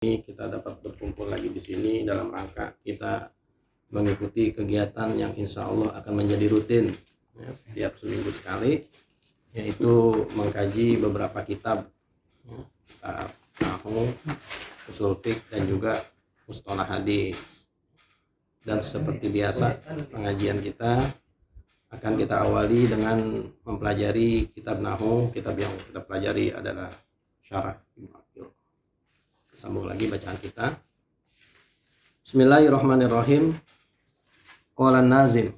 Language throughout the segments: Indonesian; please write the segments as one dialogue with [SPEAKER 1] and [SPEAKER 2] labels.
[SPEAKER 1] Kita dapat berkumpul lagi di sini dalam rangka kita mengikuti kegiatan yang insya Allah akan menjadi rutin ya, setiap seminggu sekali, yaitu mengkaji beberapa kitab, kitab nahwu, ushul fiqh, dan juga mustalah hadis. Dan seperti biasa, pengajian kita akan kita awali dengan mempelajari kitab nahwu. Kitab yang kita pelajari adalah Syarah Ibnu Aqil. Sambung lagi bacaan kita. Bismillahirrahmanirrahim. Qala nazim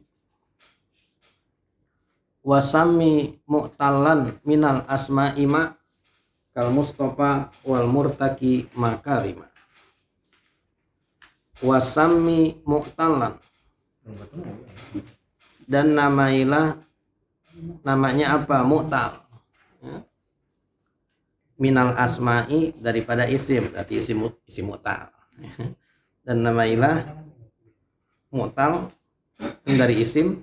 [SPEAKER 1] wasami mu'talan minal asma'i ma kal mustafa wal murtaki makarima. Wasami mu'talan, dan namailah, namanya apa? Mu'tal ya. Minal asma'i, daripada isim, berarti isim mu'tal. Dan namailah mu'tal dari isim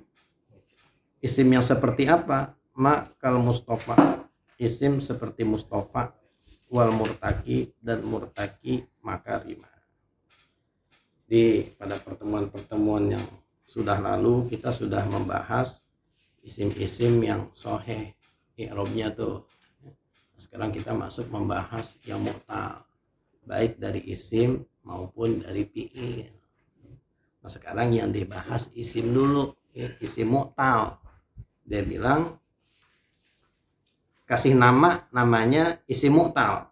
[SPEAKER 1] yang seperti apa? Ma kal mustafa, isim seperti mustafa, wal murtaki, dan murtaki makarima. Pada pertemuan-pertemuan yang sudah lalu kita sudah membahas isim-isim yang sahih i'rabnya tuh. Sekarang kita masuk membahas yang mu'tal, baik dari isim maupun dari fi'il. Nah, sekarang yang dibahas isim dulu, ya, isim mu'tal. Dia bilang kasih namanya isim mu'tal.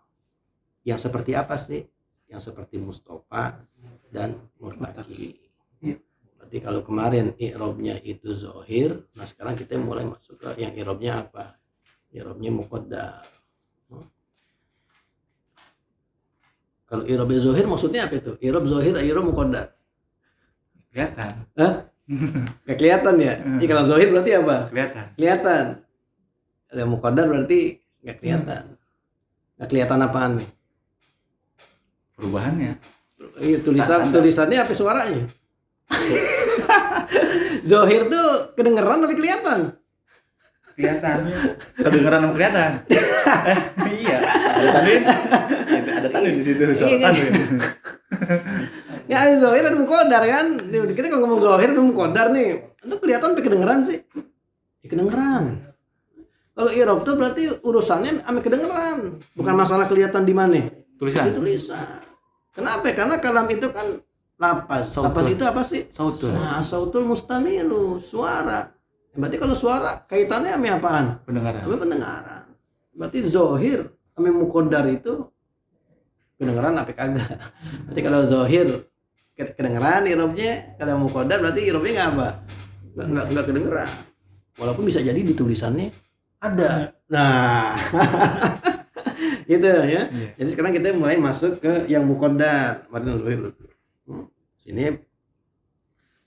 [SPEAKER 1] Yang seperti apa sih? Yang seperti mustafa dan murtaki. Berarti kalau kemarin i'rabnya itu zahir, nah sekarang kita mulai masuk ke yang i'rabnya apa? I'rabnya muqaddar. Kalau i'rab zahir maksudnya apa itu? I'rab zahir, i'rab muqaddar.
[SPEAKER 2] Kelihatan.
[SPEAKER 1] Gak kelihatan ya? Kalau zahir berarti apa?
[SPEAKER 2] Kelihatan.
[SPEAKER 1] Kalau muqaddar berarti gak kelihatan. Gak kelihatan apaan nih?
[SPEAKER 2] Perubahannya.
[SPEAKER 1] Iya, tulisannya apa suaranya? Zahir tuh kedengeran tapi kelihatan.
[SPEAKER 2] Kedengeran sama kelihatan. Iya. Ada tanwin di situ.
[SPEAKER 1] Ya, zahir dan muqaddar kan. Kita kalau ngomong zahir dan muqaddar nih, itu kelihatan tapi kedengeran sih. Ya, kedengeran. Kalau i'rab tuh berarti urusannya sama kedengeran, bukan masalah kelihatan di mana.
[SPEAKER 2] Tulisan.
[SPEAKER 1] Di tulisan. Kenapa? Karena kalam itu kan lapas. Lapas itu apa sih?
[SPEAKER 2] Sautul.
[SPEAKER 1] Nah, sautul mustamilu, suara. Berarti kalau suara kaitannya sama apaan?
[SPEAKER 2] Pendengaran.
[SPEAKER 1] Sama pendengaran. Berarti zahir sama muqaddar itu kedengeran apa kagak? Berarti kalau zahir kedengeran i'rabnya, kalau muqaddar berarti i'rabnya enggak apa? Enggak kedengeran. Walaupun bisa jadi di tulisannya ada. Nah. Gitu ya. Yeah. Jadi sekarang kita mulai masuk ke yang muqaddar. Sini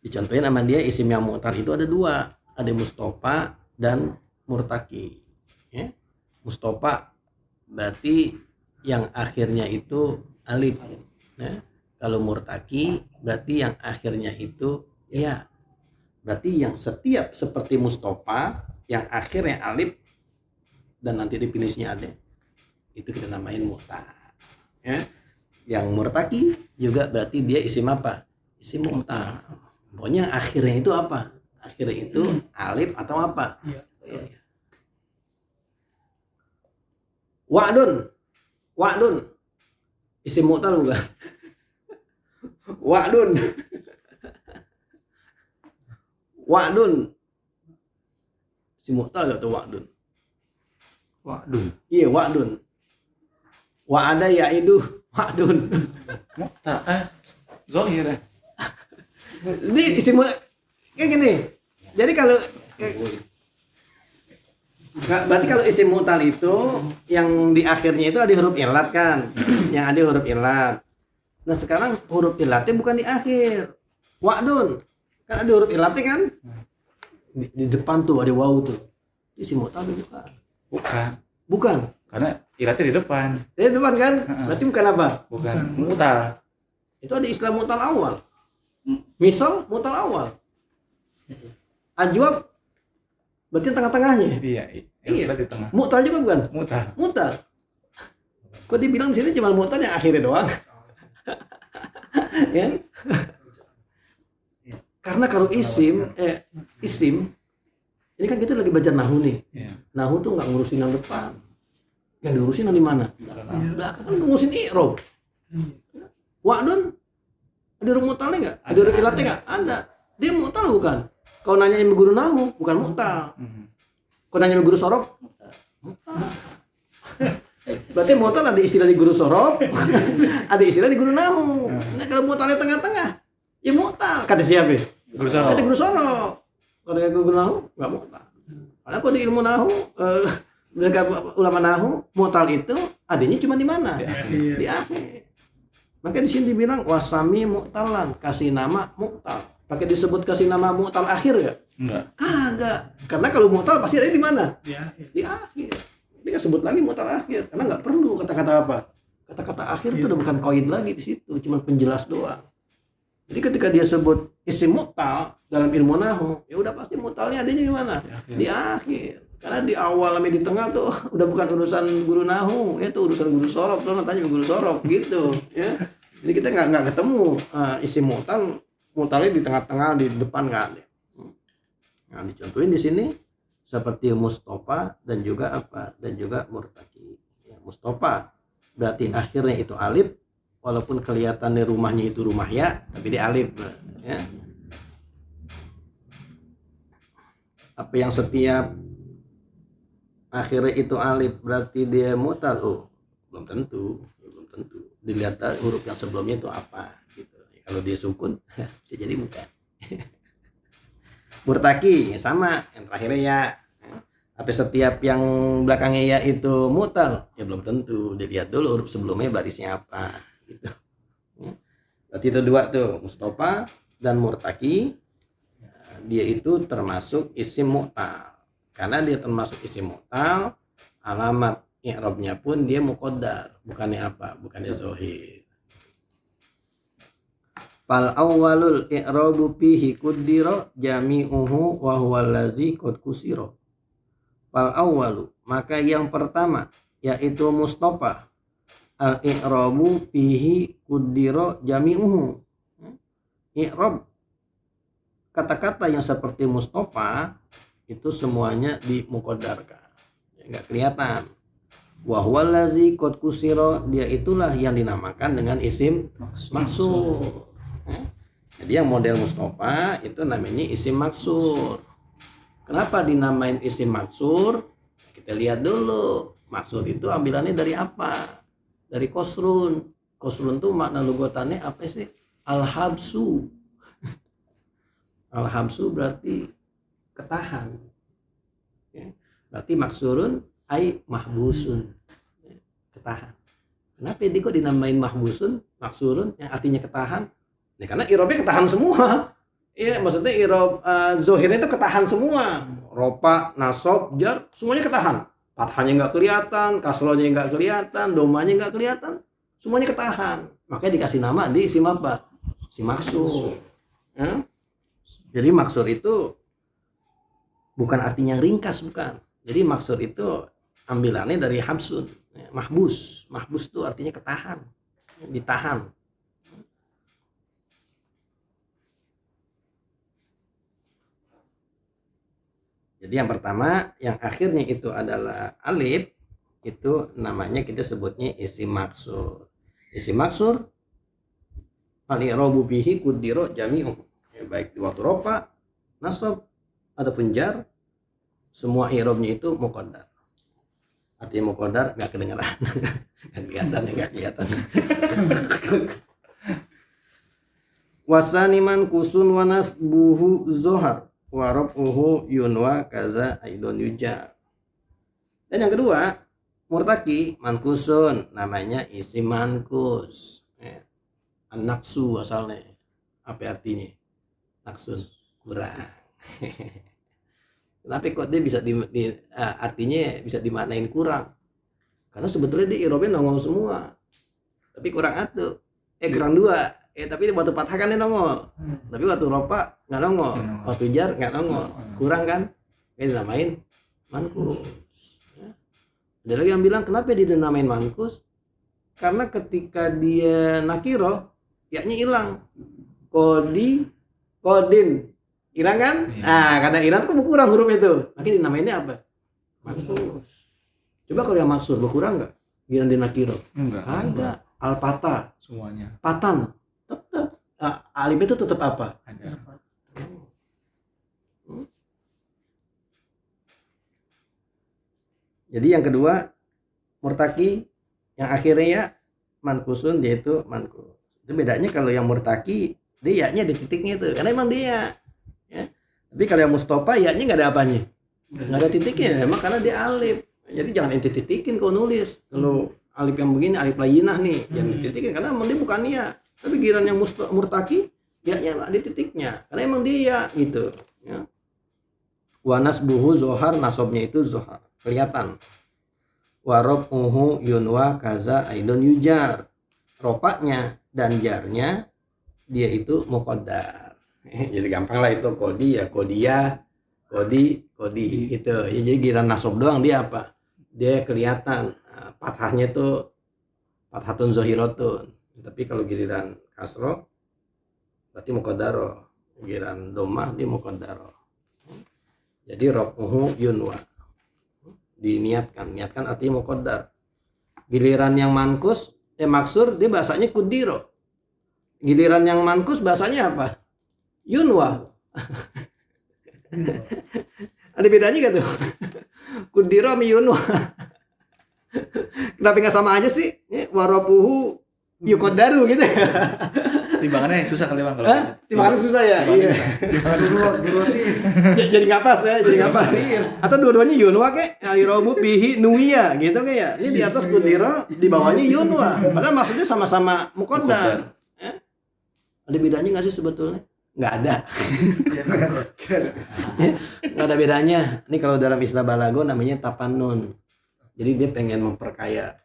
[SPEAKER 1] dicontohin sama dia isim yang mu'tal itu ada dua. Ada mustafa dan murtaki. Ya. Mustafa berarti yang akhirnya itu alif. Ya. Kalau murtaki berarti yang akhirnya itu ya. Berarti yang setiap seperti mustafa yang akhirnya alif dan nanti definisinya ada, itu kita namain mu'tal. Ya. Yang murtaki juga berarti dia isim apa? Isim mu'tal. Pokoknya akhirnya itu apa? Akhirnya itu alif atau apa? Ya. Wa'dun. Isim mu'tal bukan? Wa'dun. Isim mu'tal enggak tuh wa'dun? Iya, wa'dun. Wa'ada ya'idu wa'dun.
[SPEAKER 2] Mu'tal. Zahir.
[SPEAKER 1] Ini isim kayak gini. Jadi kalau berarti kalau isim mu'tal itu yang di akhirnya itu ada huruf ilat kan? Yang ada huruf ilat. Nah, sekarang huruf ilatnya bukan di akhir. Wa'dun. Kan ada huruf ilatnya kan? Di depan tuh ada waw tuh. Isim mu'tal bukan. Bukan.
[SPEAKER 2] Karena ilatnya di depan.
[SPEAKER 1] Di depan kan? Berarti bukan apa?
[SPEAKER 2] Bukan mu'tal.
[SPEAKER 1] Itu ada istilah mu'tal awal. Misal mu'tal awal. Ajwab berarti tengah-tengahnya.
[SPEAKER 2] Iya. Di tengah.
[SPEAKER 1] Mu'tal juga bukan?
[SPEAKER 2] Mu'tal.
[SPEAKER 1] Kok dibilang di sini cuma mu'tal yang akhirnya doang? Ya. Karena kalau isim ini kan kita lagi baca nahu nih.
[SPEAKER 2] Iya.
[SPEAKER 1] Nahu tuh nggak ngurusin yang depan. Yang diurusin yang di mana? Belakang kan ngurusin i'rab. Wa'dun ada rumutalnya nggak? Ada ilatnya nggak? Ada. Dia mu'tal bukan? Kau nanya yang guru nahu, bukan mu'tal. Kau nanya yang guru sorof, mu'tal. Berarti mu'tal ada istilah di guru sorof, ada istilah di guru nahu. Nah kalau mu'talnya tengah-tengah, ya mu'tal. Kata siapa?
[SPEAKER 2] Guru sorof.
[SPEAKER 1] Kata guru sorof. Kalau guru nahu, nggak mu'tal. Karena kalau di ilmu nahu, mereka ulama nahu, mu'tal itu adanya cuma di mana? Di akhir. Maka di sini dibilang wasami mu'talan, kasih nama mu'tal. Pakai disebut kasih nama mu'tal akhir ya?
[SPEAKER 2] Enggak.
[SPEAKER 1] Kagak. Karena kalau mu'tal pasti ada di mana?
[SPEAKER 3] Di akhir.
[SPEAKER 1] Di akhir. Dia nggak sebut lagi mu'tal akhir karena nggak perlu kata-kata apa. Kata-kata akhir itu udah bukan qaid lagi di situ, cuma penjelas doang. Jadi ketika dia sebut isim mu'tal dalam ilmu nahwu, ya udah pasti mu'talnya adanya di mana? Di akhir. Karena di awal sama di tengah tuh udah bukan urusan guru nahwu, itu urusan guru sorof. Tuh tanya guru sorof gitu, ya. Jadi kita nggak ketemu isim mu'talnya di tengah-tengah, di depan nggak ada. Nah, dicontohin di sini seperti mustofa dan juga apa? Dan juga murtaki. Ya, mustofa berarti akhirnya itu alif, walaupun kelihatannya rumahnya itu rumah ya, tapi dia alif. Ya. Apa yang setiap akhirnya itu alif berarti dia mu'tal? Oh, belum tentu. Dilihat huruf yang sebelumnya itu apa gitu. Kalau dia sukun bisa jadi bukan. Murtaki sama, yang terakhirnya ya. Apa setiap yang belakangnya ya itu mu'tal? Ya belum tentu. Dilihat dulu huruf sebelumnya barisnya apa gitu. Berarti itu dua tuh, mustofa dan murtaki. Dia itu termasuk isim mu'tal. Karena dia termasuk isim mu'tal, alamat i'rabnya pun dia muqaddar, bukannya apa? Bukannya zahir. Fal awwalul i'rabu fihi kuddira jami'uhu wa huwa allazi qad kusira. Fal awwalu, maka yang pertama yaitu mustofa. Al i'rabu fihi kuddira jami'uhu. I'rab kata-kata yang seperti mustofa itu semuanya dimuqaddarkan. Ya, enggak kelihatan. Wa huwa allazi qad kusira, dia itulah yang dinamakan dengan isim maksur. Jadi yang model mustofa itu namanya isim maksur. Kenapa dinamain isim maksur? Kita lihat dulu. Maksur itu ambilannya dari apa? Dari kosrun. Kosrun itu makna lugatannya apa sih? Al-habsu. Al-habsu berarti ketahan. Berarti maksurun ai mahbusun, ketahan. Kenapa dia kok dinamain mahbusun, maksurun yang artinya ketahan? Ya, karena irobnya ketahan semua. Iya, maksudnya irob zohirnya itu ketahan semua. Ropa, nasob, jar, semuanya ketahan. Fathahnya nggak kelihatan, kasrohnya nggak kelihatan, domanya nggak kelihatan, semuanya ketahan. Makanya dikasih nama di isim apa? Isim maksur. Ya? Jadi maksur itu bukan artinya ringkas, bukan. Jadi maksur itu ambilannya dari habsun, mahbus. Mahbus itu artinya ketahan, ditahan. Jadi yang pertama, yang akhirnya itu adalah alif, itu namanya kita sebutnya isim maksur. Isim maksur al-i'rabu bihi kuddira jami'u. Ya, baik di waktu rofa, nasab, ataupun jar, semua i'rabnya itu muqaddar. Artinya muqaddar nggak kedengeran, nggak kelihatan. Wasaniman kusun wa nasbuhu zohar wa rab'uhu yunwa kaza aidon yujar. Dan yang kedua, murtaki mankusun, namanya isim mankus. An-naksu asalnya. Apa artinya? Naksun, kurang. Kenapa kok dia bisa artinya bisa dimaknain kurang? Karena sebetulnya dia i'rabnya nongol semua. Tapi kurang atuh. Kurang dua. Tapi waktu fathah kan dia nongol. Tapi waktu rofa nggak nongol. Waktu jar nggak nongol. Kurang kan? Kayak dinamain mankus. Ada lagi yang bilang kenapa dia dinamain mankus? karena ketika dia nakiro yaknya hilang. Kodin hilang kan? Karena hilang tuh berkurang huruf itu. Makanya dinamainnya apa? Mankus. Coba kalau yang maksur berkurang nggak? Giliran di nakiro? Enggak. Alpata
[SPEAKER 2] Semuanya.
[SPEAKER 1] patan tetap alif itu tetap apa?
[SPEAKER 2] Ada.
[SPEAKER 1] Jadi yang kedua murtaki yang akhirnya mankusun yaitu mankus. Itu bedanya kalau yang murtaki dia yaknya di titiknya itu karena emang dia ya. Tapi kalau yang mustofa yaknya nggak ada apanya, nggak ada titiknya emang karena dia alif. Jadi jangan ente titikin kalau nulis. Kalau alif yang begini alif layinah nih jangan dititikin karena emang dia bukan ya. Tapi giliran yang murtaki yaknya ada titiknya karena emang dia gitu ya. Wanas buhu zohar nasobnya itu zohar kelihatan. Warob yunwa kaza aidon yujar. Ropaknya dan jarnya dia itu muqaddar. Jadi gampang lah itu kodi ya kodia, kodi gitu. Ya, jadi giliran nasob doang dia apa? Dia kelihatan fathahnya itu fathatun zohiratun. Tapi kalau giliran kasro berarti muqaddaro. Giliran domah dia muqaddaro. Jadi robuhu yunwa. Niatkan artinya muqaddar. Giliran yang mankus maksur dia bahasanya kudiro. Giliran yang mankus bahasanya apa? Yunwa. Ada bedanya gak tuh? Kudiro sama yunwa. Kenapa nggak sama aja sih? Warabuhu yuqaddaru gitu.
[SPEAKER 2] Timbangannya susah kali Bang kalau.
[SPEAKER 1] Timbangannya susah ya. Iya.
[SPEAKER 2] Dulu sih.
[SPEAKER 1] Jadi nggak pas ya, Atau dua-duanya yunwa kek, alirobu bihi nuwiya gitu kayak ya. Ini di atas kudiro, di bawahnya yunwa. Padahal maksudnya sama-sama muqaddar. Ada bedanya nggak sih sebetulnya? Nggak ada. Nggak ada bedanya. Ini kalau dalam istilah balago namanya tapanun. Jadi dia pengen memperkaya.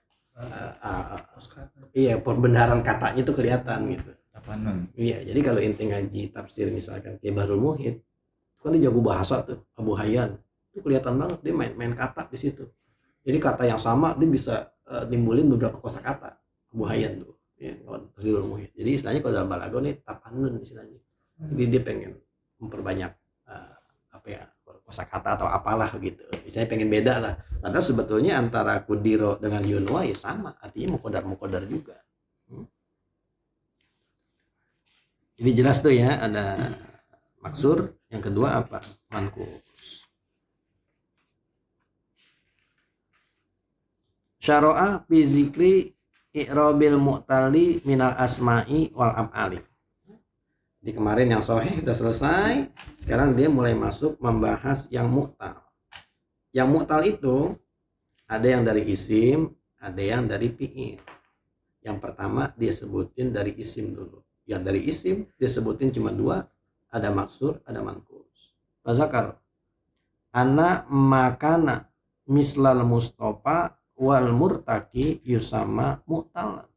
[SPEAKER 1] Iya, perbenaran katanya itu kelihatan gitu.
[SPEAKER 2] Tapanun.
[SPEAKER 1] Iya, jadi kalau inti ngaji tafsir misalkan kayak Bahrul Muhit, itu kan dia jago bahasa tuh, Abu Hayyan. Itu kelihatan banget dia main kata di situ. Jadi kata yang sama dia bisa timbulin beberapa kosakata Abu Hayyan tuh. Ya, Bahrul Muhit. Jadi istilahnya kalau dalam balago nih tapanun istilahnya. Jadi dia pengen memperbanyak kosakata atau apalah gitu. Misalnya pengen beda lah. Padahal sebetulnya antara kudiro dengan yunwa ya sama, artinya muqaddar juga. Jadi jelas tuh ya, ada maksur, yang kedua apa? Mankus. Syara'a fi zikri i'rabil mu'tali minal asma'i wal af'ali. Di kemarin yang sahih sudah selesai, sekarang dia mulai masuk membahas yang mu'tal. Yang mu'tal itu ada yang dari isim, ada yang dari fi'il. Yang pertama dia sebutin dari isim dulu. Yang dari isim dia sebutin cuma dua, ada maksur, ada mankus. Fazakar anna makana mislal mustofa wal murtaki yusama mu'talan.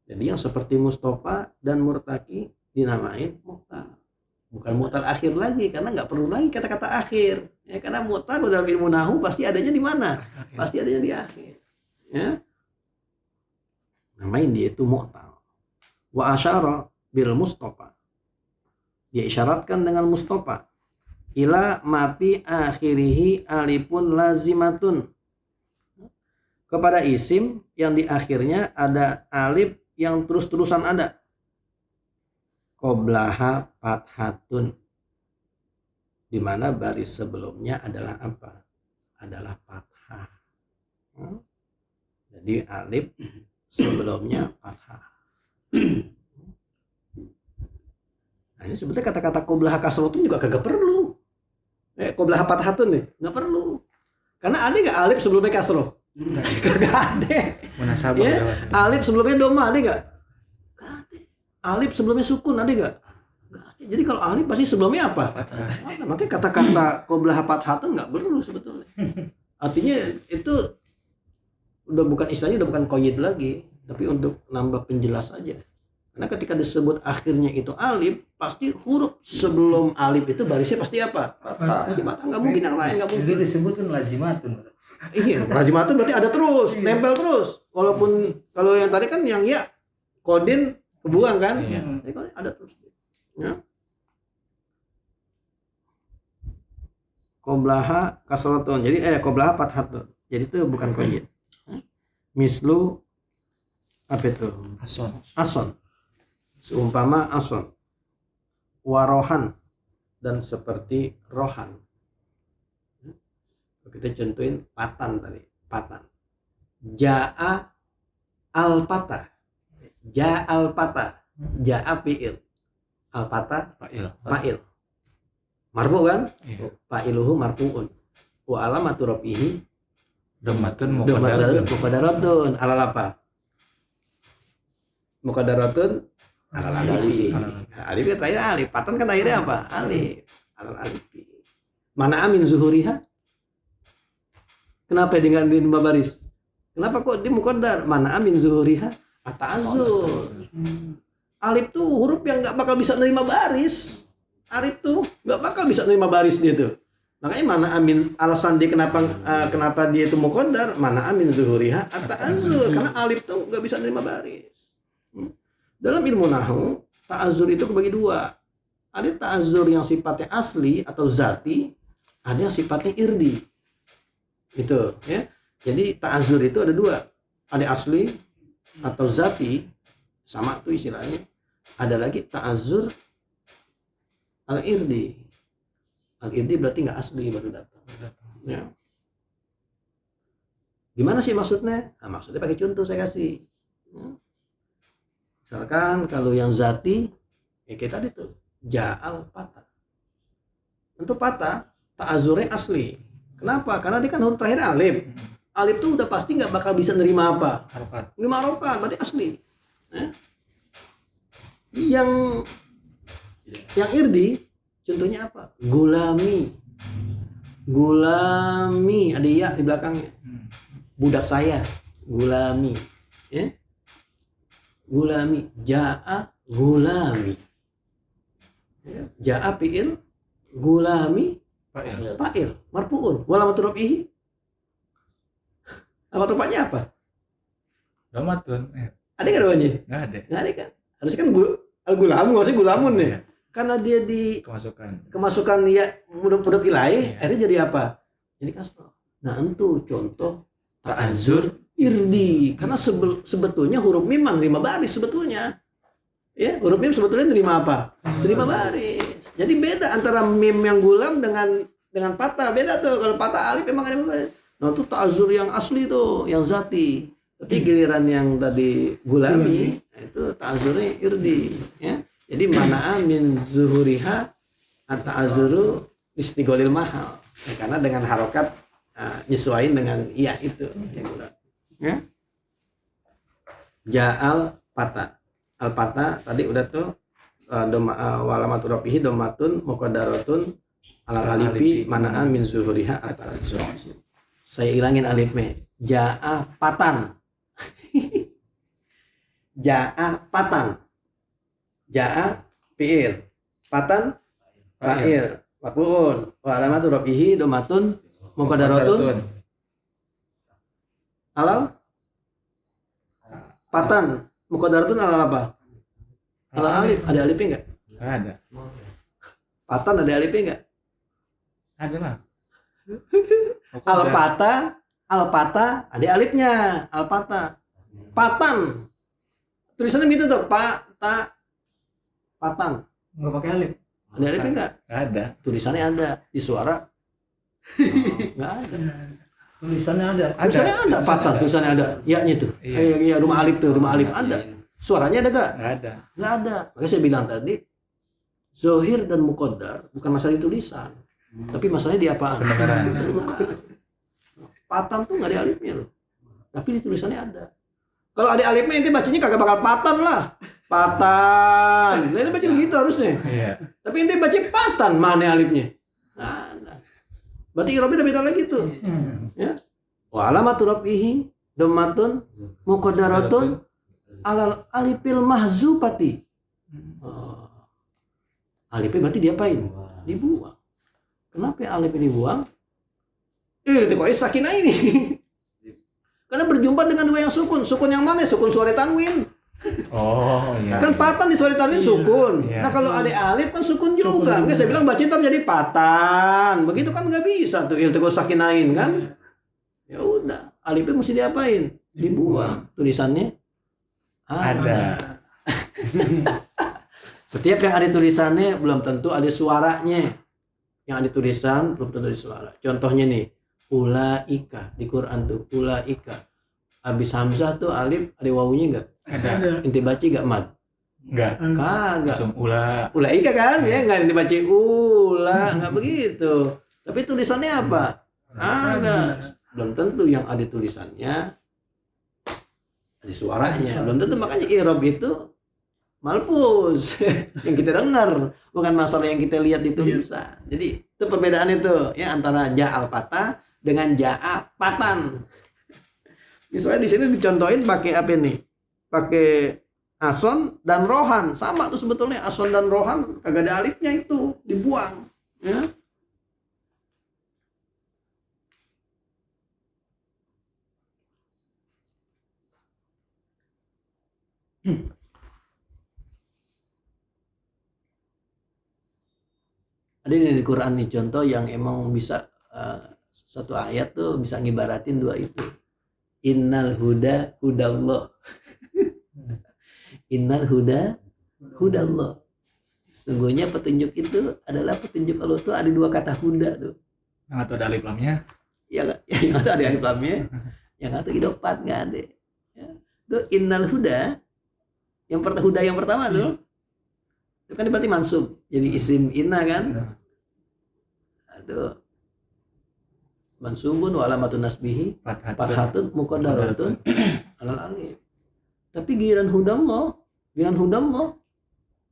[SPEAKER 1] Jadi yang seperti mustofa dan murtaki dinamain mu'tal. Bukan mu'tal akhir lagi karena nggak perlu lagi kata-kata akhir. Ya, karena mu'tal dalam ilmu nahwu pasti adanya di mana? Pasti adanya di akhir. Ya. Namain dia itu mu'tal. Wa asyara bil mustofa. Dia isyaratkan dengan mustofa. Ila mapi akhirihi alifun lazimatun. Kepada isim yang di akhirnya ada alif yang terus-terusan ada. Qoblaha fathatun. Di mana baris sebelumnya adalah apa? Adalah fathah. Jadi alif sebelumnya fathah. Nah ini sebetulnya kata-kata qoblaha kasrotun juga kagak perlu. Qoblaha fathatun nih, nggak perlu. Karena ada nggak alif sebelumnya kasroh? Kagak ada.
[SPEAKER 2] Munasabah
[SPEAKER 1] ya, alif sebelumnya doma ada nggak? Nggak ada. Alif sebelumnya sukun ada nggak? Nggak ada. Jadi kalau alif pasti sebelumnya apa? Fathah. Makanya kata-kata qoblaha fathatun nggak perlu sebetulnya. Artinya itu udah bukan istilahnya udah bukan qayyid lagi, tapi untuk nambah penjelas aja. Karena ketika disebut akhirnya itu alif, pasti huruf sebelum alif itu barisnya pasti apa? Pasti patah. Nggak mungkin yang lain, nggak mungkin.
[SPEAKER 3] Itu disebut kan lazimatun.
[SPEAKER 1] Iya, lazimatun berarti ada terus, nempel terus. Walaupun kalau yang tadi kan yang ya kodin kebuang kan?
[SPEAKER 2] Iya.
[SPEAKER 1] Jadi kalau ada terus. Ya. Qoblaha kasratun. Jadi qoblaha fathatun. Jadi itu bukan kodin. Mislu apa itu? Ason. Seumpama ason. Warohan dan seperti rohan. Kita contohin patan tadi, patan. Ja'a al-pata. Ja'al-pata. Ja'a fi'il. Al-pata fa'il. Marfu kan?
[SPEAKER 2] Iya.
[SPEAKER 1] Fa'iluhu marfu'un. Wa alamatu rafihi
[SPEAKER 2] Domatun
[SPEAKER 1] muqaddaratun. Alal apa? Muqaddaratun alal alifi. Alif kan terakhir alif. Patan kan akhirnya apa? Alif. Alal alifi. Mana amin zuhuriha? Kenapa dengan di lima baris? Kenapa kok di muqaddar? Mana amin zuhuriha? At-ta'azzur. Alif tuh huruf yang nggak bakal bisa nerima baris. Alif tuh nggak bakal bisa nerima baris dia tuh. Makanya mana amin, alasan dia kenapa dia itu muqaddar, mana amin zuhuriha at-ta'azzur, karena alif tuh nggak bisa nerima baris. Dalam ilmu nahwu, ta'azzur itu kebagi dua. Ada ta'azzur yang sifatnya asli atau zati, ada yang sifatnya irdi. Itu ya. Jadi ta'azzur itu ada dua. Ada asli atau zati, sama tuh istilahnya. Ada lagi ta'azzur al-irdi. Al-irdi berarti nggak asli baru datang. Ya. Gimana sih maksudnya? Nah, maksudnya pakai contoh saya kasih. Misalkan kalau yang zati, ya kita tadi tuh ja'al patah. Untuk patah, ta'azzurnya asli. Kenapa? Karena dia kan huruf terakhir alif. Alif tuh udah pasti nggak bakal bisa nerima apa?
[SPEAKER 2] Harokat.
[SPEAKER 1] Nerima harokat, berarti asli. Yang irdi, contohnya apa? Gulami, ada ya di belakangnya. Budak saya, gulami. Ya? Gulami, ja'a gulami. Ya? Ja'a fi'il, gulami fa'il, marfu'un. Walamatu rafihi. Apa tepatnya apa?
[SPEAKER 2] Domatun.
[SPEAKER 1] Ada nggak namanya?
[SPEAKER 2] Nggak ada.
[SPEAKER 1] Nggak ada kan? Harusnya kan al-gulamu, harusnya gulamun nih.
[SPEAKER 2] Iya.
[SPEAKER 1] Karena dia di
[SPEAKER 2] Kemasukan
[SPEAKER 1] ya huruf ilahi,
[SPEAKER 2] Iya.
[SPEAKER 1] akhirnya jadi apa? Jadi kasrah. Nah, itu contoh ta'azzur irdi. Karena sebetulnya huruf mim menerima baris sebetulnya. Ya, huruf mim sebetulnya nerima apa? Nerima baris. Jadi beda antara mim yang gulam dengan patah, beda tuh. Kalau patah alif memang ada baris. Nah, itu ta'azzur yang asli tuh, yang zati. Tapi giliran yang tadi gulami, itu ta'azzurnya irdi, ya. Jadi mana'a min zuhuriha at-ta'azzuru istigholil mahal. Ya, karena dengan harokat nyesuaiin dengan iya itu. Ya. Ja'al patah. Al-patah tadi udah tuh walamatu rafihi domatun muqaddaratun alal alifi mana'a min zuhuriha at-ta'azzur. Saya ilangin alifnya. Ja'a patan. Ja'a patan. Ja'a fi'il. Patan fa'il. Marfu'un. Wa alamatu rafihi domatun muqaddaratun alal patan. Muqaddaratun alal apa? Alal alif. Ada alifnya enggak?
[SPEAKER 2] ada.
[SPEAKER 1] Patan ada alifnya enggak?
[SPEAKER 2] Ada lah.
[SPEAKER 1] Alpata ada alifnya. Alpata. Patan. Tulisannya gitu tuh, patan.
[SPEAKER 3] Nggak pakai alif.
[SPEAKER 1] Ada alifnya enggak?
[SPEAKER 2] Ada.
[SPEAKER 1] Tulisannya ada di suara. Enggak ada.
[SPEAKER 3] Tulisannya ada.
[SPEAKER 1] Tulisannya ada patan, tulisannya ada. Ya-nya tuh.
[SPEAKER 2] Iya.
[SPEAKER 1] Iya, rumah alif tuh, rumah alif ada. Suaranya ada enggak?
[SPEAKER 2] Nggak ada.
[SPEAKER 1] Enggak ada. Makanya saya bilang tadi, zohir dan muqaddar bukan masalah di tulisan, tapi masalahnya di apaan?
[SPEAKER 2] Pendengaran.
[SPEAKER 1] Patan tuh nggak ada alifnya loh, tapi di tulisannya ada. Kalau ada alifnya ente bacanya kagak bakal patan lah. Patan. Nah, ente baca begitu harusnya.
[SPEAKER 2] Iya.
[SPEAKER 1] Tapi ente baca patan, mana alifnya? Nggak ada. Berarti i'rabnya udah beda lagi tuh. Ya. Wa alamatu rafihi dhammatun muqaddaratun alal alifil mahzufati. Alifnya berarti diapain? Dibuang. Kenapa alif dibuang? Ini kok sakinah ini. Karena berjumpa dengan dua yang sukun. Sukun yang mana? Sukun suara tanwin.
[SPEAKER 2] Oh iya.
[SPEAKER 1] Kan patan di suara tanwin sukun.
[SPEAKER 2] Iya.
[SPEAKER 1] Nah kalau ada alif kan sukun juga. Makanya saya bilang baca ntar jadi patan. Begitu kan nggak bisa tuh iltiqo sakinain kan? Ya udah, alifnya mesti diapain? Dibuang. Tulisannya
[SPEAKER 2] Ada.
[SPEAKER 1] Setiap yang ada tulisannya belum tentu ada suaranya. Yang ada tulisan belum tentu ada suara. Contohnya nih, ulaika di Quran tuh, ulaika. Habis hamzah tuh alif ada wawunya enggak?
[SPEAKER 2] Ada.
[SPEAKER 1] Inti baca enggak mad?
[SPEAKER 2] Enggak.
[SPEAKER 1] Kagak.
[SPEAKER 2] Langsung ula.
[SPEAKER 1] Ulaika kan ya enggak inti baca enggak begitu. Tapi tulisannya apa? Ada. Belum tentu yang ada tulisannya ada suaranya. Belum tentu, makanya i'rab itu malpus yang kita dengar, bukan masalah yang kita lihat di tulisan. Jadi itu perbedaan itu ya antara ja'al patah dengan ja'a patan. Misalnya di sini dicontohin pakai apa nih? Pakai ason dan rohan. Sama tuh sebetulnya ason dan rohan kagak ada alifnya, itu dibuang ya. Ada di Quran nih contoh yang emang bisa satu ayat tuh bisa ngibaratin dua itu. Innal huda hudallah. Innal huda hudallah. Sesungguhnya petunjuk itu adalah petunjuk Allah tuh ada dua kata huda tuh.
[SPEAKER 2] Yang atau ada alif lamnya?
[SPEAKER 1] Yang atau ada alif lamnya, yang atau idopat nggak ada. Ya. Tuh innal huda, huda yang pertama tuh, itu kan berarti mansub, jadi isim inna kan. Aduh, mansubun wa alamatun nasbihi fathatun muqaddaratun alal alif. Tapi giliran hudallah,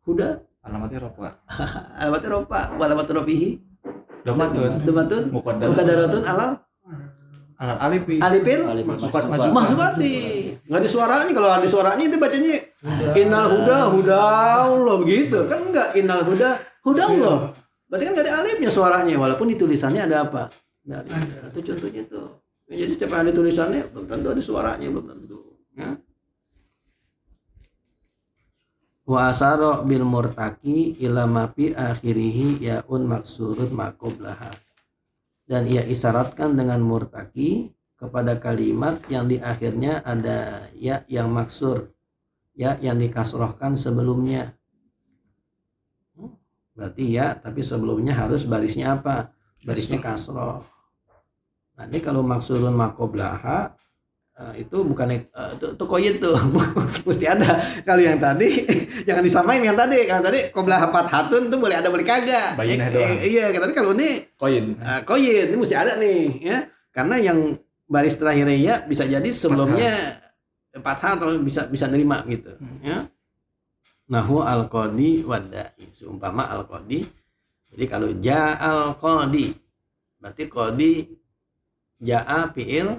[SPEAKER 1] huda
[SPEAKER 2] Alamatnya ropa.
[SPEAKER 1] alamatnya ropa wa alamatun rafihi
[SPEAKER 2] Domatun.
[SPEAKER 1] muqaddaratun alal
[SPEAKER 2] Alifi.
[SPEAKER 1] alifil mahzubati. Nggak ada suaranya. Kalau ada suaranya itu bacanya innal huda Allah begitu kan. Enggak, innal huda Allah, berarti kan nggak ada alifnya suaranya, walaupun di tulisannya ada apa, ada alifnya. Itu contohnya tuh ya. Jadi setiap ada tulisannya belum tentu ada suaranya, belum tentu ya. Wa asaro bil murtaki ila mafi akhirihi yaun maksurun maqoblaha. Dan ia isyaratkan dengan murtaki kepada kalimat yang di akhirnya ada ya yang maksur, ya yang dikasrohkan sebelumnya. Berarti ya, tapi sebelumnya harus barisnya apa? Barisnya kasroh. Nah ini kalau maksurun maqoblaha itu bukan itu koyit tuh mesti ada. Kalau yang tadi jangan disamain yang tadi. Kalau tadi qoblah fathatun tuh boleh ada boleh kagak.
[SPEAKER 2] Bayinah doang.
[SPEAKER 1] Iya, tapi kalau ini
[SPEAKER 2] Koin.
[SPEAKER 1] koyit ini mesti ada nih ya. Karena yang baris terakhirnya ya bisa jadi sebelumnya fathah atau bisa nerima gitu ya. Nahu al-qadi wadai. Seumpama al-qadi. Jadi kalau ja'al qadi berarti qadi ja'a fi'il,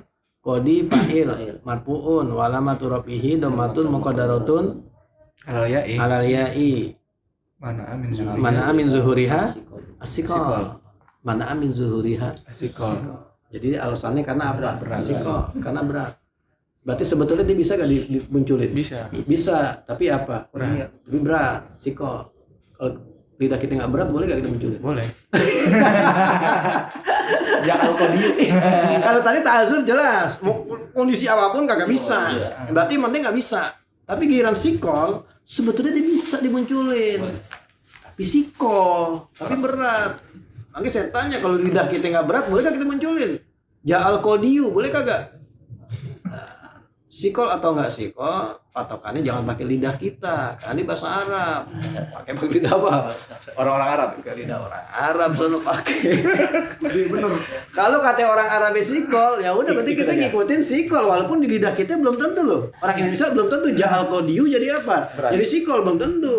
[SPEAKER 1] qadi fa'il, marfu'un wa alamatu rafihi dhammatun muqaddaratun alal ya'i. Mana amin zuhuriha as-siqal. Mana amin zuhuriha
[SPEAKER 2] Asikol.
[SPEAKER 1] Jadi alasannya karena apa? Siqal, karena berat. Berarti sebetulnya dia bisa gak dimunculin? Bisa, tapi apa?
[SPEAKER 2] Berat.
[SPEAKER 1] Tapi berat, siqal. Kalau lidah kita nggak berat, boleh gak kita munculin?
[SPEAKER 2] Boleh. Ya al-qadi.
[SPEAKER 1] Kalau tadi ta'azur jelas, mau kondisi apapun kagak bisa. Berarti penting nggak bisa. Tapi giliran sikol, sebetulnya dia bisa dimunculin. Tapi sikol, tapi berat. Makanya saya tanya, kalau lidah kita nggak berat, boleh gak kita munculin? Ja'al qadiyu, boleh kagak? Sikol atau nggak sikol, patokannya jangan pakai lidah kita, karena ini bahasa Arab. Pakai lidah apa?
[SPEAKER 2] Orang-orang Arab.
[SPEAKER 1] Pakai lidah orang Arab selalu pakai. Bener. Kalau kata orang Arab sikol, ya udah berarti kita ngikutin sikol, walaupun di lidah kita belum tentu loh. Orang Indonesia belum tentu ja'al qadiyu jadi apa? Jadi sikol belum tentu,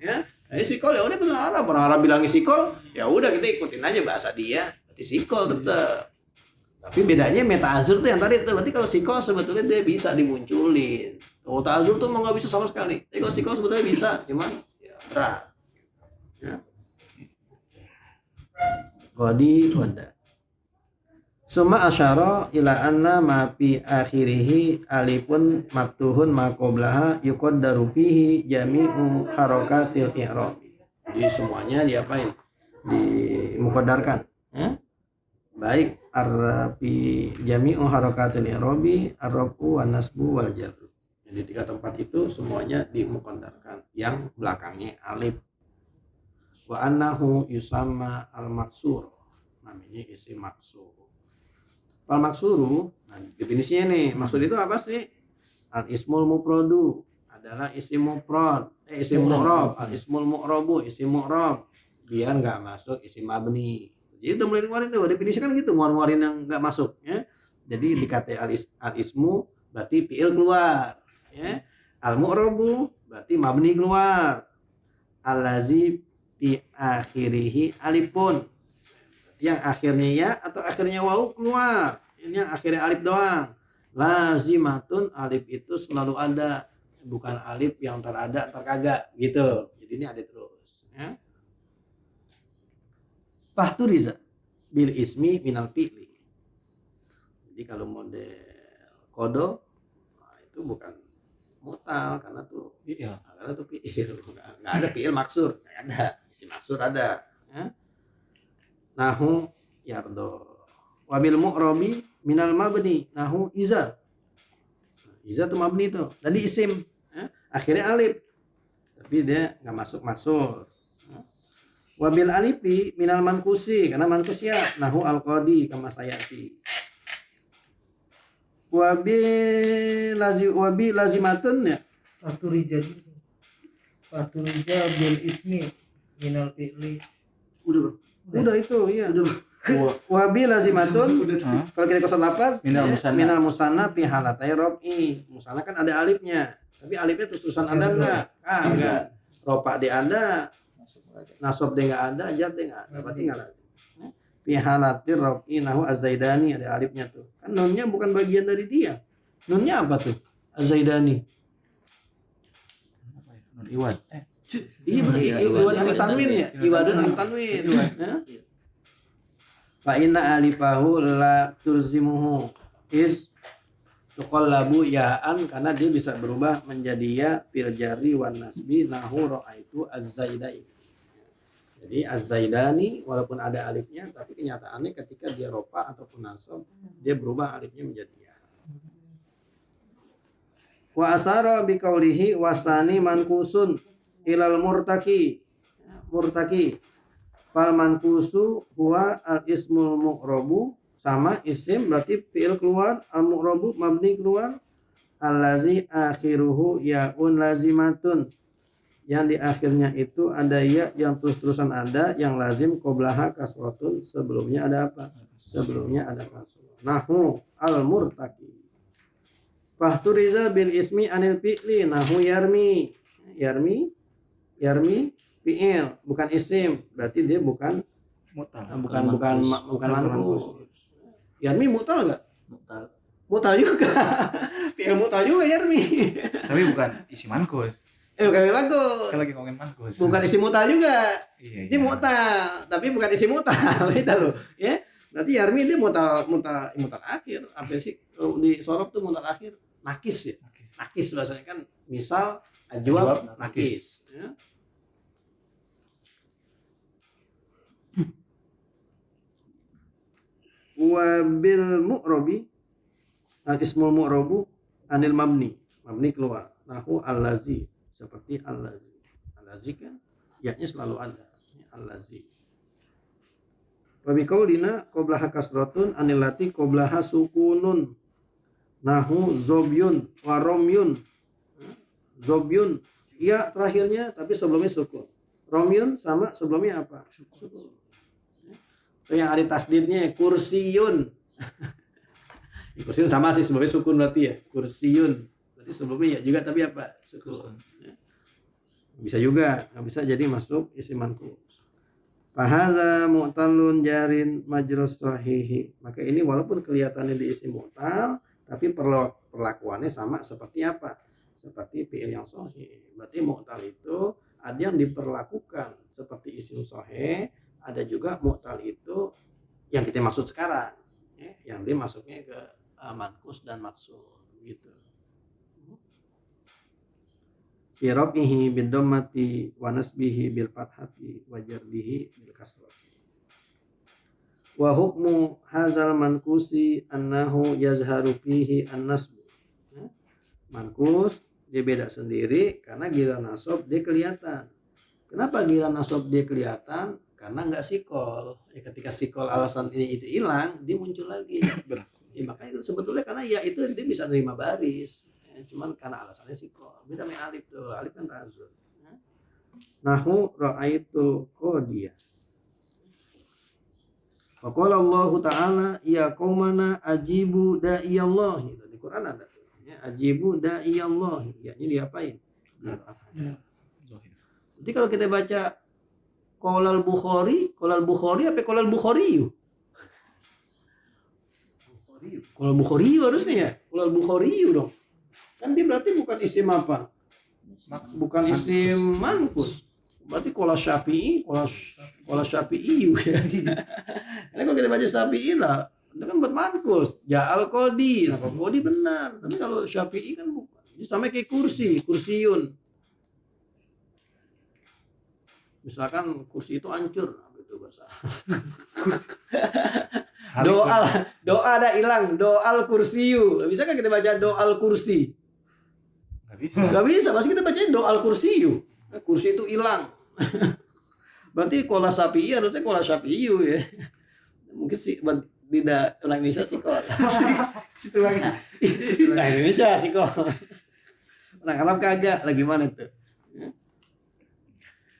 [SPEAKER 1] ya. Sikol ya udah bahasa Arab. Orang Arab bilangnya sikol, ya udah kita ikutin aja bahasa dia. Berarti sikol tetap. Tapi bedanya meta azur tuh yang tadi tuh, berarti kalau sikol sebetulnya dia bisa dimunculin. Kalau ta'azur tuh mau nggak bisa sama sekali. Siko sebetulnya bisa, cuman ya berat. Ya. Qadi wada. Summa asyara ila anna ma fi akhirih alifun maftuhun ma qablaha yuqaddaru fihi jami'u harakatil i'rab. Jadi semuanya diapain? Dimukaddarkan. Ya? Baik arfi jami'u harakatil i'rabi ar-rafu wan nasbu wal jar. Jadi 3 tempat itu semuanya dimukaddarkan. Yang belakangnya alif. Wa annahu yusamma al-maksur. Namanya isim maksur. Fal maksuru, nah definisinya nih, maksud itu apa sih? Al ismul mufradu adalah isim mufrad, isim mu'rab, al ismul mu'rabu, isim mu'rab. Biar enggak masuk isim mabni. Jadi udah mulai ngeluarin tuh, definisi kan gitu, ngeluarin yang enggak masuk, ya. Jadi dikata al ismu berarti fi'il keluar, ya. Al mu'rabu berarti mabni keluar. Allazi fi akhirih alifun. Yang akhirnya ya atau akhirnya waw keluar. Ini yang akhirnya alif doang. Lazimatun, alif itu selalu ada, bukan alif yang ntar ada ntar kagak gitu. Jadi ini ada terus, ya. Fahturiza bil ismi minal fi'li. Jadi kalau model kodo, nah itu bukan mutal karena tuh
[SPEAKER 2] Iya.
[SPEAKER 1] karena tuh fi'il. Nggak ada fi'il maksur, nggak ada. Isim maksur ada, ya. Nahu yardo. Wabil mu'rabi minal mabni. Nahu iza. Iza tuh mabni tuh. Tadi isim, ya. Akhirnya alif. Tapi dia nggak masuk maksur. Wabil alifi minal mankusi, karena mankus ya. Nahu al-qadi kama sayati. Wabi lazimatun ya.
[SPEAKER 3] Faturija bil ismi minal fi'li.
[SPEAKER 1] Udah itu, iya. Wabi lazimatun. Kalau kita kosong lapas, minal musanna fi halatai rob'i. Musanna kan ada alifnya, tapi alifnya terus-terusan ada enggak? Enggak. Ropa dia ada, nasob dia enggak ada, jar dia enggak ada. Berarti enggak ada. Fi halatir rob'i nahu az-zaidani, ada alifnya tuh. Kan nunnya bukan bagian dari dia. Nunnya apa tuh? Az-zaidani.
[SPEAKER 2] Nun iwad.
[SPEAKER 1] Iya berarti iwad alif tanwin ya. Iwadun alif tanwin. Fa inna alifahu la turzimuhu is tuqallabu ya'an, karena dia bisa berubah menjadi ya fil jarri wan nasbi nahu ra'aitu az-zaidai. Jadi az-zaidani walaupun ada alifnya, tapi kenyataannya ketika dia rofa ataupun nasab dia berubah alifnya menjadi ya. Wa asara biqaulihi wasani mankusun ilal murtaki fal mankusu huwa al ismul mu'rabu, sama isim berarti fi'il keluar, al mu'rabu mabni keluar, allazi akhiruhu yaun lazimatun, yang di akhirnya itu ada ya yang terus-terusan ada, yang lazim qoblaha kasratun, sebelumnya ada apa? Sebelumnya ada kasrah. Nahu al murtaki. Fahturiza bil ismi anil fi'li nahu yarmi fi'il, bukan isim, berarti dia bukan bukan mankus. Yarmi mutal enggak? Mutal juga. Fi'il mutal juga yarmi.
[SPEAKER 2] Tapi bukan isi mankus.
[SPEAKER 1] Bukan mankus.
[SPEAKER 2] Kan lagi ngomongin mankus.
[SPEAKER 1] Bukan isim mutal juga.
[SPEAKER 2] Iya.
[SPEAKER 1] Dia mutal, tapi bukan isim mutal. Itu loh, ya. Berarti yarmi dia mutal akhir. Apa sih di sorof tuh mutal akhir? Nakis ya. Nakis bahasanya kan, misal ajwab nakis, ya. Wabil mu'rabi al ismul mu'rabu anil mabni keluar, nahu allazi, seperti allazi kan ya-nya selalu ada, allazi. Wa biqaulina qablaha kasratun anil lati qablaha sukunun, nahu zobyun wa romyun. Zobyun ya terakhirnya tapi sebelumnya sukun. Romyun sama sebelumnya apa? Sukun. Itu yang ada tasdidnya kursiyun. Kursiyun sama sih, sebelumnya sukun berarti ya. Kursiyun. Berarti sebelumnya ya juga tapi apa? Sukun. Bisa juga, nggak bisa jadi masuk isim mankus. Fahaza mu'talun jarin majrus sahihi. Maka ini walaupun kelihatannya di isim mu'tal, tapi perlakuannya sama seperti apa? seperti fi'il yang sahih. Berarti mu'tal itu ada yang diperlakukan seperti isim sahih, ada juga mu'tal itu yang kita maksud sekarang, ya, yang dia masuknya ke manqus dan maksur gitu. Fi rafihi bid dhammati wa nasbihi bil fathati wa jarrihi bil kasrati. Wa hukmu hadzal manqusi annahu yazharu fihi an-nasb. Manqus dia beda sendiri karena giliran nasab dia kelihatan. Kenapa giliran nasab dia kelihatan? Karena enggak sikol. Ya, ketika sikol alasan ini itu hilang, dia muncul lagi. Ya, makanya itu sebetulnya karena ya itu dia bisa nerima baris. Ya, cuman karena alasannya sikol. Beda sama alif tuh. Alif kan tazur. Ya. Nahu ra'aitul qadiyah. Faqala Allah Ta'ala ya qaumana ajibu da'iyallah. Di Quran ada. Ya, ajibu da'iyallah. Ya, ini diapain? Jadi kalau kita baca Qolal Bukhari apa Qolal Bukhariyu? Qolal Bukhariyu harusnya ya. Qolal Bukhariyu dong. Kan dia berarti bukan isim apa? Bukan isim manqus. Berarti qolal Syafi'i, qolal Syafi'iyu ya. Karena kalau kita baca Syafi'i lah, itu kan buat manqus. Ja'al qadi. Nah, qadi benar. Tapi kalau Syafi'i kan bukan. Jadi sama kayak kursiyun. Misalkan kursi itu hancur, apa itu bahasa? doa ada hilang, doal kursiyu. Bisa kan kita baca doal kursi? Gak bisa, pasti kita bacain doal kursiyu. Kursi itu hilang. Berarti kola sapi harusnya kola syafi'iyu ya. Mungkin sih tidak orang Indonesia sih kok. Situ lagi. Nah, Indonesia sih kok. Orang Arab kagak, lagi mana tuh?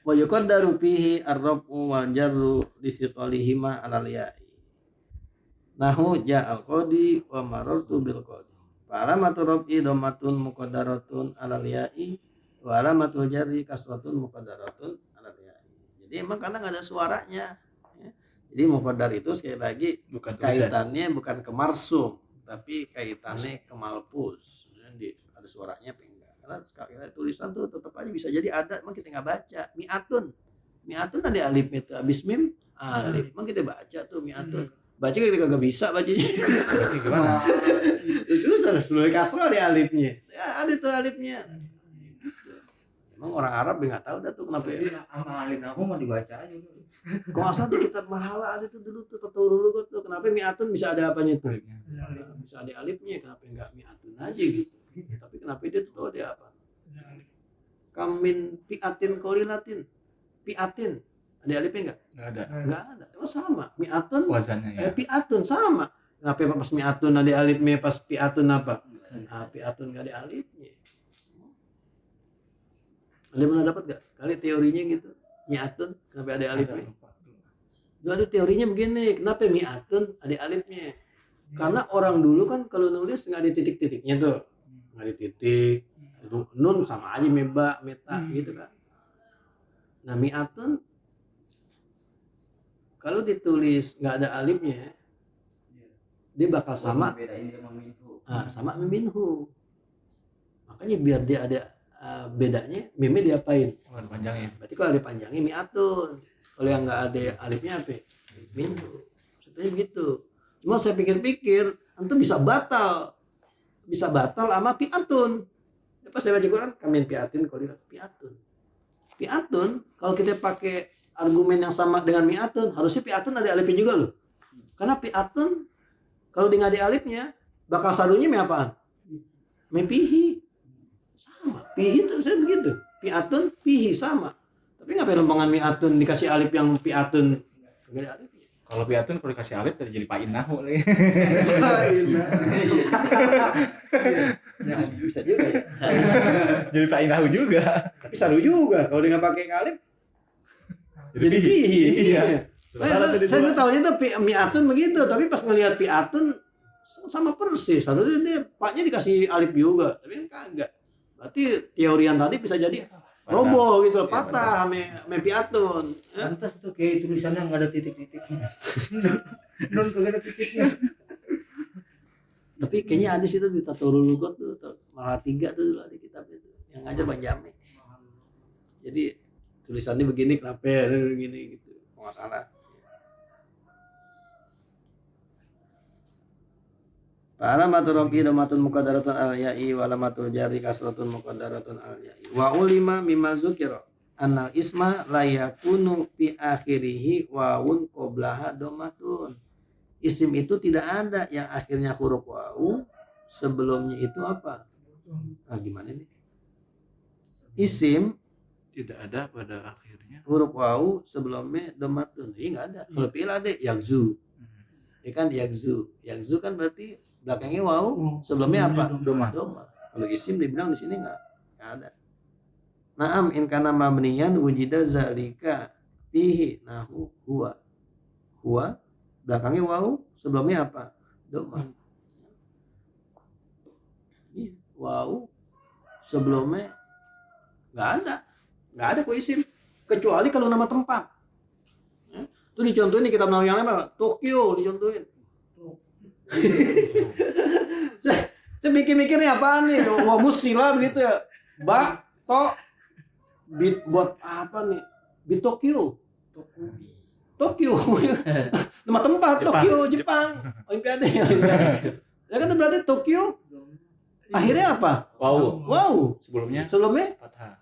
[SPEAKER 1] Wa yuqaddaru fihi ar-raf'u wal jarru li siqalihima 'alal ya'i. Nahu ja'al qadi wa marartu bil qadi. Fa alamatu raf'i dhammatun muqaddaratun 'alal ya'i wa alamatu jarri kasratun muqaddaratun 'alal ya'i. Jadi emang karena enggak ada suaranya. Ya. Jadi muqaddar itu sekali lagi bukan kaitannya bukan ke marsum, tapi kaitannya ke malpus. Jadi ada suaranya apa enggak? Karena sekali tulisan tuh tetap aja bisa jadi ada, emang kita nggak baca. Mi'atun ada alifnya tuh, habis mim alif. Emang kita baca tuh mi'atun. Baca kita kagak bisa bacanya.
[SPEAKER 2] Gimana?
[SPEAKER 1] Susah, seluruh kasrah ada alifnya. Ya, ada tuh alifnya. Emang orang Arab nggak tahu dah tuh kenapa ya.
[SPEAKER 3] Sama alif aku mau dibaca aja.
[SPEAKER 1] Kok asal tuh kitab marhala ada tuh dulu tuh dulu tuh. Kenapa mi'atun bisa ada apanya tuh? Bisa ada alifnya, kenapa nggak mi'atun aja gitu. Tapi kenapa dia tuh ada apa? Kamin pi'atin qolilatin. Pi'atin. Ada alifnya enggak?
[SPEAKER 2] Enggak ada.
[SPEAKER 1] Enggak ada. Terus sama. Mi'atun
[SPEAKER 2] Wazannya ya.
[SPEAKER 1] pi'atun sama. Kenapa pas mi'atun ada alifnya, pas pi'atun apa? Ah, pi'atun enggak ada alifnya. Ada pernah dapat enggak? Kali teorinya gitu. Mi'atun kenapa ada alifnya? Dulu ada teorinya begini, kenapa mi'atun ada alifnya? Karena orang dulu kan kalau nulis enggak ada titik-titiknya tuh. Enggak ada titik. Nun sama aja meba, meta gitu kan. Nah, mi'atun kalau ditulis nggak ada alifnya, dia bakal sama. Sama minhu. Makanya biar dia ada bedanya, mimnya diapain?
[SPEAKER 2] Oh, dipanjangin.
[SPEAKER 1] Berarti kalau ada panjangnya mi'atun. Kalau yang nggak ada alifnya apa? Minhu. Sebenarnya begitu. Cuma saya pikir-pikir, itu bisa batal sama pi'atun. Pas saya baca Quran, kamin pi'atin, kalau pi'atun. Pi'atun, kalau kita pakai argumen yang sama dengan mi'atun, harusnya pi'atun ada alifnya juga loh. Karena pi'atun, kalau dia nggak ada alifnya, bakal sarunya mi apaan? Mi pihi. Sama, pihi itu saya begitu. Pi'atun, pihi sama. Tapi ngapain lembangan mi'atun dikasih alif yang pi'atun nggak ada alifnya?
[SPEAKER 2] Kalau pi'atun kalau dikasih alif tadi jadi pa'inahu lagi.
[SPEAKER 1] Ya, bisa juga ya.
[SPEAKER 2] Jadi pa'inahu juga.
[SPEAKER 1] Tapi saru juga kalau dia nggak pakai alif. Jadi pihi. Iya. Saya tuh tahunya tuh mi'atun begitu, tapi pas ngelihat pi'atun sama persis. Harusnya dia paknya dikasih alif juga, tapi kan kagak. Berarti teori yang tadi bisa jadi roboh gitu, patah me pi'atun.
[SPEAKER 3] Pantas tuh kayak tulisannya nggak ada titik-titiknya. Nun kagak ada titiknya.
[SPEAKER 1] Tapi kayaknya ada sih tuh di Taturul Lugat tuh, malah 3 tuh dulu ada kitabnya. ngajar Bang Jami. Jadi tulisannya begini kenapa ya begini gitu. Nggak salah. Alamatul rafi damatun muqaddaratun al ya'i wa alamatul jari kasratun muqaddaratun al ya'i. Wa ulima mimma dzukira annal isma la yakunu fi akhirih wawun qablaha dhamatun. Isim itu tidak ada yang akhirnya huruf wawu, sebelumnya itu apa? Ah gimana nih? Isim
[SPEAKER 2] Tidak ada pada akhirnya.
[SPEAKER 1] huruf wawu sebelumnya dhamatun. Ini enggak ada. Kalau fi'il ada yakzu. Ya kan yakzu. Yakzu kan berarti belakangnya wawu, sebelumnya apa?
[SPEAKER 2] Doma.
[SPEAKER 1] Kalau isim dibilang di sini enggak ada. Naam in kana mabniyan wujida zalika fihi nahu huwa. Huwa belakangnya wawu, sebelumnya apa? Doma. Iya, wawu sebelumnya enggak ada kok isim kecuali kalau nama tempat. Itu dicontohin di kitab Nawawi yang apa? Tokyo dicontohin. Saya mikir-mikirnya apaan nih? Wah musila begitu ya. Bit buat apa nih? Bit Tokyo. Nama tempat Tokyo, Jepang. Olimpiade. Ya kan itu berarti Tokyo. Akhirnya apa? Wow.
[SPEAKER 2] Sebelumnya
[SPEAKER 1] Sebelumnya
[SPEAKER 2] fathah.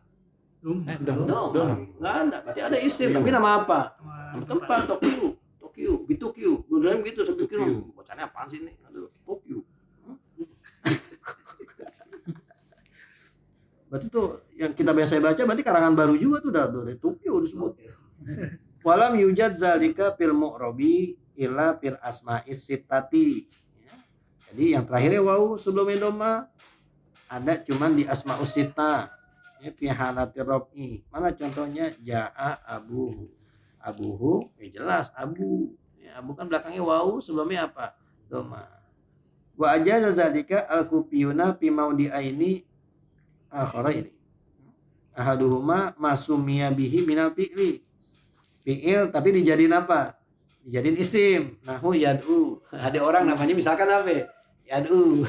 [SPEAKER 1] Doma. Enggak ada. Berarti ada isim, tapi nama apa? Nama tempat Tokyo. Bit Tokyo. Beneran begitu saya pikir. Bacanya apaan sih ini? Aduh, Tokyo. Berarti tuh yang kita biasa baca berarti karangan baru juga tuh dari Tokyo disebut. Walam yujad zalika fil mu'rabi illa fil asma'is sittati. Jadi yang terakhirnya wawu sebelumnya doma ada cuman di asma'us sittah. Ini fi halati rafi. Mana contohnya jaa abuhu. Abuhu jelas abu. Ya, abu kan belakangnya wawu sebelumnya apa? Doma. Wa ajaza zalika al-kufiyuna fi maudi'aini akhara ini. Ahaduhuma masumiya bihi minal fi'li. Fi'il tapi dijadiin apa? Dijadiin isim. Nahu yad'u. Ada orang namanya misalkan apa? Yad'u.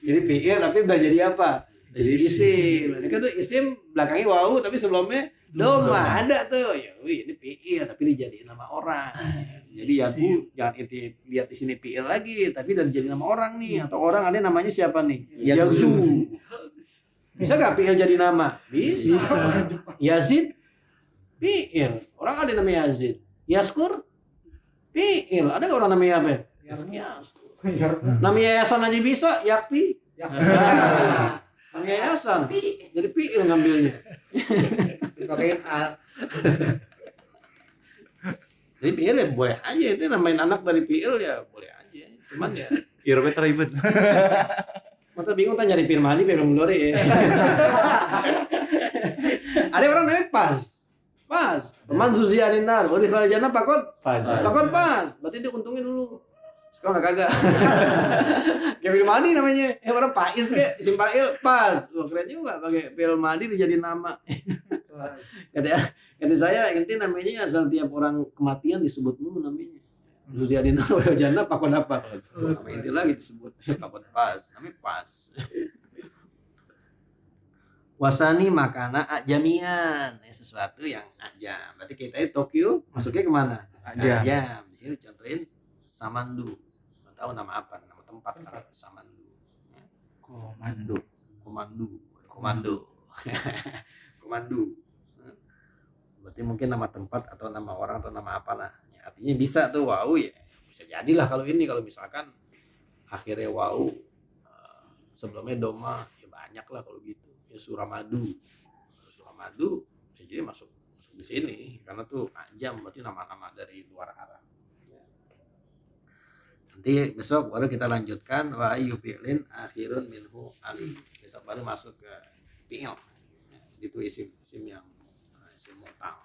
[SPEAKER 1] Jadi fi'il tapi udah jadi apa? Jadi isim. Ini kan tuh isim belakangnya wawu tapi sebelumnya doma. Ada tuh. Ya, ini fi'il tapi dijadiin nama orang. Jadi yad'u jangan itu lihat di sini fi'il lagi tapi udah jadi nama orang nih atau orang ada namanya siapa nih? Yazid. Bisa gak fi'il jadi nama? Bisa. Yazid fi'il. Orang ada namanya Yazid. Yaskur fi'il. Ada gak orang namanya apa? Yaskur. Nama yayasan aja bisa. Yakti. Nama yayasan. Jadi fi'il ngambilnya.
[SPEAKER 3] Pakein al.
[SPEAKER 1] Jadi fi'il ya boleh aja. Itu namain anak dari fi'il ya boleh aja. Cuman ya
[SPEAKER 2] Irobet ribet.
[SPEAKER 1] mata bingung tanya nyari film Ali, film Glory ya. Ada orang namanya pas. Teman Zuzi Arinar, Uri Khalajana pakot pas. Berarti dia untungnya dulu. Sekarang udah kagak. Kayak film Ali namanya. Orang Pais kayak isim Pail pas. Wah keren juga pakai film Ali jadi nama. Kata saya inti namanya asal tiap orang kematian disebut dulu namanya. Zuzi Arinar, Uri Khalajana pakot apa? Nama inti lagi disebut pakot pas. Namanya pas. Wasani makana ajamian, sesuatu yang ajam. Berarti kita itu Tokyo masuknya kemana? Ajam. Di sini contohin Samandu. Tahu nama apa? Nama tempat Samandu. Komando. Berarti mungkin nama tempat atau nama orang atau nama apa lah. Ya, artinya bisa tuh wow ya. Bisa jadilah kalau ini kalau misalkan akhirnya wow sebelumnya doma ya banyak lah kalau gitu. Ya Suramadu bisa jadi masuk di sini karena tuh ajam berarti nama-nama dari luar Arab. Ya. Nanti besok baru kita lanjutkan wa ayu fi'lin akhirun minhu ali. Besok baru masuk ke fi'il. Ya, itu isim yang isim mu'tal.